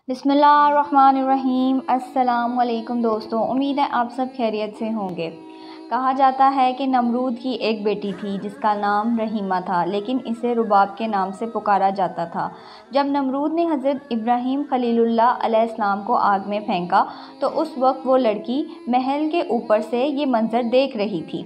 بسم اللہ الرحمن الرحیم۔ السلام علیکم دوستوں، امید ہے آپ سب خیریت سے ہوں گے۔ کہا جاتا ہے کہ نمرود کی ایک بیٹی تھی جس کا نام رحیمہ تھا، لیکن اسے رباب کے نام سے پکارا جاتا تھا۔ جب نمرود نے حضرت ابراہیم خلیل اللہ علیہ السلام کو آگ میں پھینکا تو اس وقت وہ لڑکی محل کے اوپر سے یہ منظر دیکھ رہی تھی۔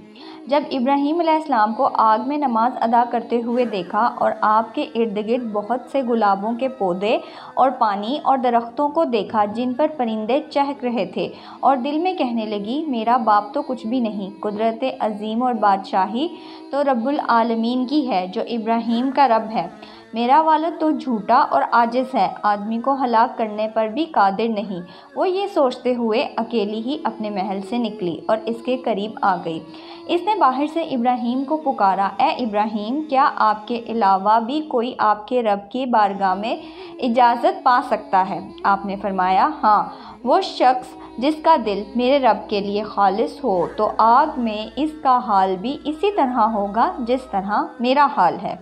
جب ابراہیم علیہ السلام کو آگ میں نماز ادا کرتے ہوئے دیکھا اور آپ کے ارد گرد بہت سے گلابوں کے پودے اور پانی اور درختوں کو دیکھا جن پر پرندے چہک رہے تھے، اور دل میں کہنے لگی میرا باپ تو کچھ بھی نہیں، قدرت عظیم اور بادشاہی تو رب العالمین کی ہے جو ابراہیم کا رب ہے۔ میرا والد تو جھوٹا اور عاجز ہے، آدمی کو ہلاک کرنے پر بھی قادر نہیں۔ وہ یہ سوچتے ہوئے اکیلی ہی اپنے محل سے نکلی اور اس کے قریب آ گئی۔ اس نے باہر سے ابراہیم کو پکارا، اے ابراہیم، کیا آپ کے علاوہ بھی کوئی آپ کے رب کی بارگاہ میں اجازت پا سکتا ہے؟ آپ نے فرمایا، ہاں، وہ شخص جس کا دل میرے رب کے لیے خالص ہو تو آگ میں اس کا حال بھی اسی طرح ہوگا جس طرح میرا حال ہے۔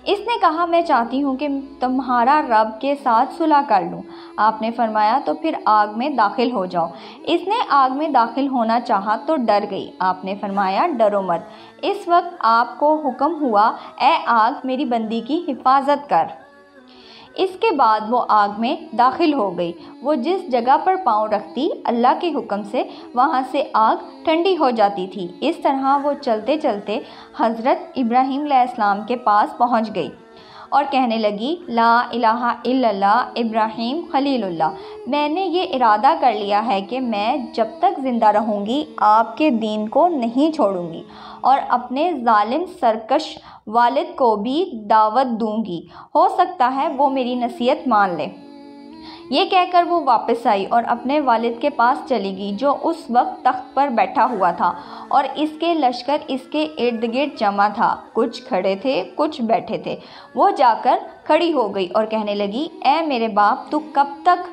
اس نے کہا، میں چاہتی ہوں کہ تمہارا رب کے ساتھ صلح کر لوں۔ آپ نے فرمایا، تو پھر آگ میں داخل ہو جاؤ۔ اس نے آگ میں داخل ہونا چاہا تو ڈر گئی۔ آپ نے فرمایا، ڈرو مت۔ اس وقت آپ کو حکم ہوا، اے آگ، میری بندی کی حفاظت کر۔ اس کے بعد وہ آگ میں داخل ہو گئی۔ وہ جس جگہ پر پاؤں رکھتی اللہ کے حکم سے وہاں سے آگ ٹھنڈی ہو جاتی تھی۔ اس طرح وہ چلتے چلتے حضرت ابراہیم علیہ السلام کے پاس پہنچ گئی اور کہنے لگی، لا الہ الا اللہ ابراہیم خلیل اللہ، میں نے یہ ارادہ کر لیا ہے کہ میں جب تک زندہ رہوں گی آپ کے دین کو نہیں چھوڑوں گی اور اپنے ظالم سرکش والد کو بھی دعوت دوں گی، ہو سکتا ہے وہ میری نصیحت مان لے۔ یہ کہہ کر وہ واپس آئی اور اپنے والد کے پاس چلی گئی جو اس وقت تخت پر بیٹھا ہوا تھا، اور اس کے لشکر اس کے ارد گرد جمع تھا، کچھ کھڑے تھے کچھ بیٹھے تھے۔ وہ جا کر کھڑی ہو گئی اور کہنے لگی، اے میرے باپ، تو کب تک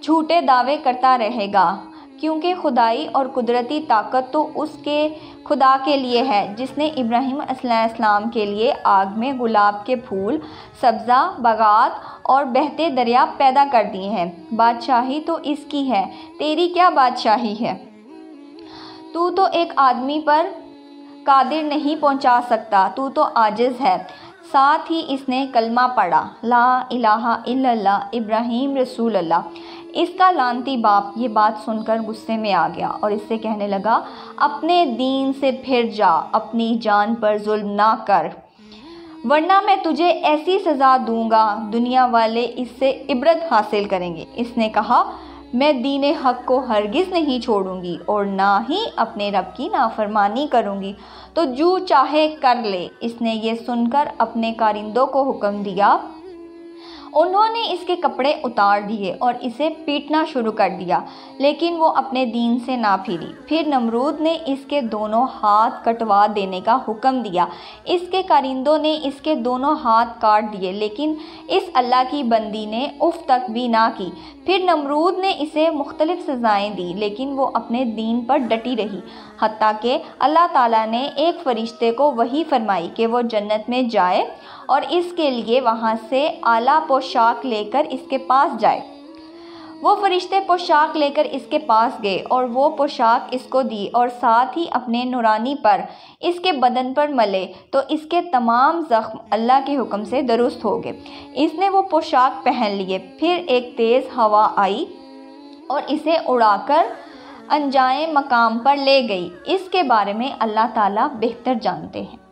جھوٹے دعوے کرتا رہے گا؟ کیونکہ خدائی اور قدرتی طاقت تو اس کے خدا کے لیے ہے جس نے ابراہیم علیہ السلام کے لیے آگ میں گلاب کے پھول، سبزہ باغات اور بہتے دریا پیدا کر دیے ہیں۔ بادشاہی تو اس کی ہے، تیری کیا بادشاہی ہے؟ تو ایک آدمی پر قادر نہیں پہنچا سکتا، تو عاجز ہے۔ ساتھ ہی اس نے کلمہ پڑھا، لا الہ الا اللہ ابراہیم رسول اللہ۔ اس کا لعنتی باپ یہ بات سن کر غصے میں آ گیا اور اس سے کہنے لگا، اپنے دین سے پھر جا، اپنی جان پر ظلم نہ کر، ورنہ میں تجھے ایسی سزا دوں گا دنیا والے اس سے عبرت حاصل کریں گے۔ اس نے کہا، میں دین حق کو ہرگز نہیں چھوڑوں گی اور نہ ہی اپنے رب کی نافرمانی کروں گی، تو جو چاہے کر لے۔ اس نے یہ سن کر اپنے کارندوں کو حکم دیا، انہوں نے اس کے کپڑے اتار دیے اور اسے پیٹنا شروع کر دیا، لیکن وہ اپنے دین سے نہ پھری۔ پھر نمرود نے اس کے دونوں ہاتھ کٹوا دینے کا حکم دیا۔ اس کے کارندوں نے اس کے دونوں ہاتھ کاٹ دیے، لیکن اس اللہ کی بندی نے اف تک بھی نہ کی۔ پھر نمرود نے اسے مختلف سزائیں دی، لیکن وہ اپنے دین پر ڈٹی رہی، حتیٰ کہ اللہ تعالیٰ نے ایک فرشتے کو وحی فرمائی کہ وہ جنت میں جائے اور اس کے لیے وہاں سے اعلیٰ پوشاک لے کر اس کے پاس جائے۔ وہ فرشتے پوشاک لے کر اس کے پاس گئے اور وہ پوشاک اس کو دی اور ساتھ ہی اپنے نورانی پر اس کے بدن پر ملے تو اس کے تمام زخم اللہ کے حکم سے درست ہو گئے۔ اس نے وہ پوشاک پہن لیے۔ پھر ایک تیز ہوا آئی اور اسے اڑا کر انجائے مقام پر لے گئی۔ اس کے بارے میں اللہ تعالیٰ بہتر جانتے ہیں۔